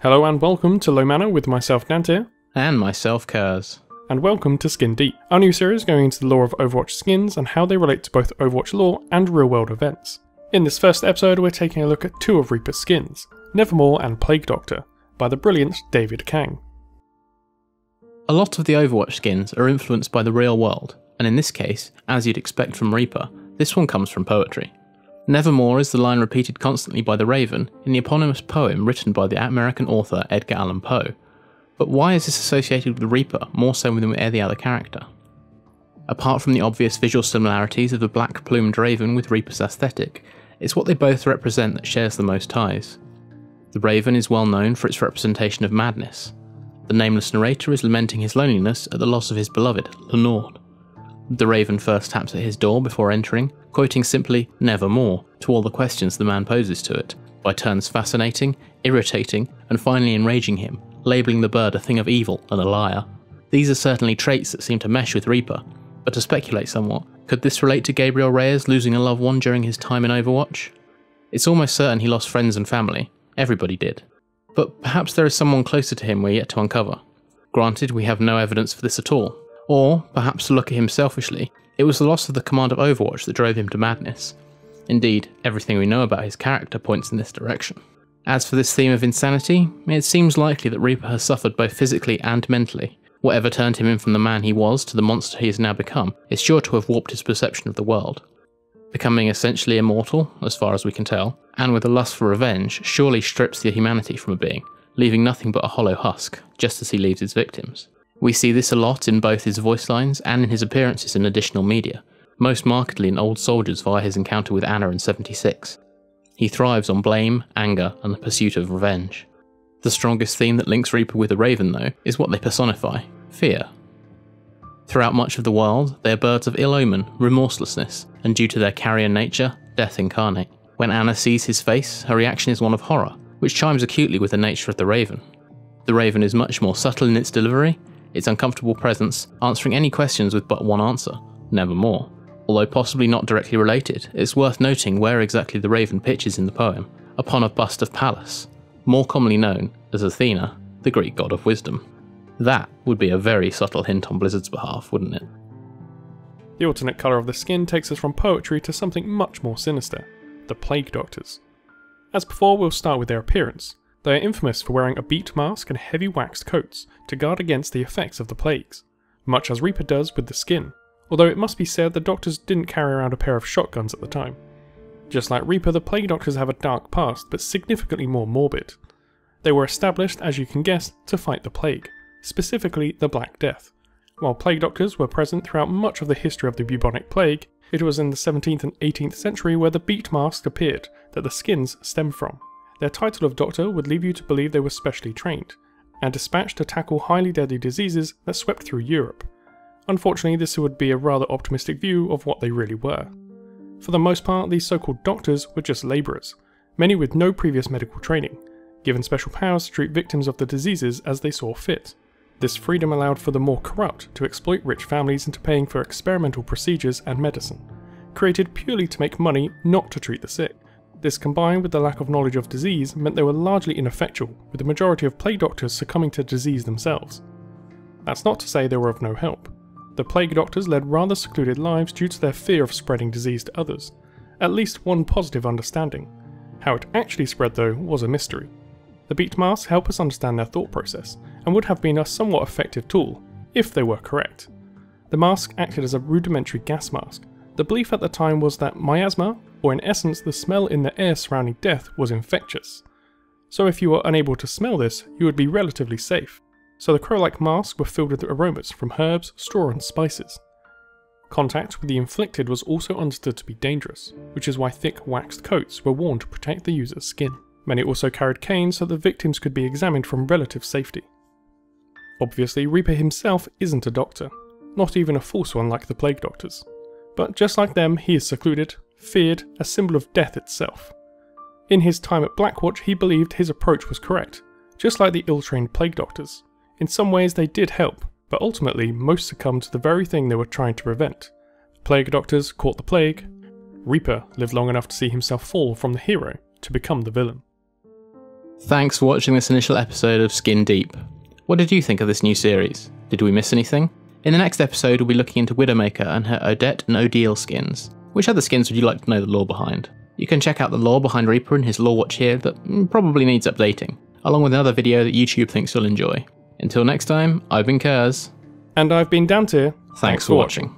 Hello and welcome to Low Manor with myself Nantir. And myself Kurs. And welcome to Skin Deep, our new series going into the lore of Overwatch skins and how they relate to both Overwatch lore and real world events. In this first episode we're taking a look at two of Reaper's skins, Nevermore and Plague Doctor, by the brilliant David Kang. A lot of the Overwatch skins are influenced by the real world, and in this case, as you'd expect from Reaper, this one comes from poetry. Nevermore is the line repeated constantly by the Raven in the eponymous poem written by the American author Edgar Allan Poe. But why is this associated with the Reaper more so than with any other character? Apart from the obvious visual similarities of the black-plumed Raven with Reaper's aesthetic, it's what they both represent that shares the most ties. The Raven is well known for its representation of madness. The nameless narrator is lamenting his loneliness at the loss of his beloved, Lenore. The Raven first taps at his door before entering, quoting simply "Nevermore" to all the questions the man poses to it, by turns fascinating, irritating, and finally enraging him, labelling the bird a thing of evil and a liar. These are certainly traits that seem to mesh with Reaper, but to speculate somewhat, could this relate to Gabriel Reyes losing a loved one during his time in Overwatch? It's almost certain he lost friends and family, everybody did. But perhaps there is someone closer to him we're yet to uncover. Granted, we have no evidence for this at all. Or, perhaps to look at him selfishly, it was the loss of the command of Overwatch that drove him to madness. Indeed, everything we know about his character points in this direction. As for this theme of insanity, it seems likely that Reaper has suffered both physically and mentally. Whatever turned him in from the man he was to the monster he has now become is sure to have warped his perception of the world. Becoming essentially immortal, as far as we can tell, and with a lust for revenge, surely strips the humanity from a being, leaving nothing but a hollow husk, just as he leaves his victims. We see this a lot in both his voice lines and in his appearances in additional media, most markedly in Old Soldiers via his encounter with Ana in 76. He thrives on blame, anger, and the pursuit of revenge. The strongest theme that links Reaper with the Raven, though, is what they personify: fear. Throughout much of the world, they are birds of ill omen, remorselessness, and due to their carrion nature, death incarnate. When Ana sees his face, her reaction is one of horror, which chimes acutely with the nature of the Raven. The Raven is much more subtle in its delivery, its uncomfortable presence, answering any questions with but one answer: nevermore. Although possibly not directly related, it's worth noting where exactly the Raven pitches in the poem, upon a bust of Pallas, more commonly known as Athena, the Greek god of wisdom. That would be a very subtle hint on Blizzard's behalf, wouldn't it? The alternate colour of the skin takes us from poetry to something much more sinister: the Plague Doctors. As before, we'll start with their appearance. They are infamous for wearing a beat mask and heavy waxed coats to guard against the effects of the plagues, much as Reaper does with the skin, although it must be said the Doctors didn't carry around a pair of shotguns at the time. Just like Reaper, the Plague Doctors have a dark past, but significantly more morbid. They were established, as you can guess, to fight the plague, specifically the Black Death. While Plague Doctors were present throughout much of the history of the bubonic plague, it was in the 17th and 18th century where the beat mask appeared that the skins stem from. Their title of Doctor would leave you to believe they were specially trained, and dispatched to tackle highly deadly diseases that swept through Europe. Unfortunately, this would be a rather optimistic view of what they really were. For the most part, these so-called doctors were just labourers, many with no previous medical training, given special powers to treat victims of the diseases as they saw fit. This freedom allowed for the more corrupt to exploit rich families into paying for experimental procedures and medicine, created purely to make money, not to treat the sick. This, combined with the lack of knowledge of disease, meant they were largely ineffectual, with the majority of plague doctors succumbing to disease themselves. That's not to say they were of no help. The plague doctors led rather secluded lives due to their fear of spreading disease to others. At least one positive understanding. How it actually spread, though, was a mystery. The beat masks help us understand their thought process, and would have been a somewhat effective tool, if they were correct. The mask acted as a rudimentary gas mask. The belief at the time was that miasma, or in essence the smell in the air surrounding death, was infectious. So if you were unable to smell this, you would be relatively safe. So the crow-like masks were filled with aromas from herbs, straw and spices. Contact with the inflicted was also understood to be dangerous, which is why thick waxed coats were worn to protect the user's skin. Many also carried canes so the victims could be examined from relative safety. Obviously, Reaper himself isn't a doctor, not even a false one like the Plague Doctors. But just like them, he is secluded, feared, a symbol of death itself. In his time at Blackwatch, he believed his approach was correct, just like the ill-trained Plague Doctors. In some ways they did help, but ultimately most succumbed to the very thing they were trying to prevent. Plague Doctors caught the plague. Reaper lived long enough to see himself fall from the hero to become the villain. Thanks for watching this initial episode of Skin Deep. What did you think of this new series? Did we miss anything? In the next episode, we'll be looking into Widowmaker and her Odette and Odile skins. Which other skins would you like to know the lore behind? You can check out the lore behind Reaper in his lore watch here that probably needs updating, along with another video that YouTube thinks you'll enjoy. Until next time, I've been Kurs. And I've been Downtier. Thanks for watching.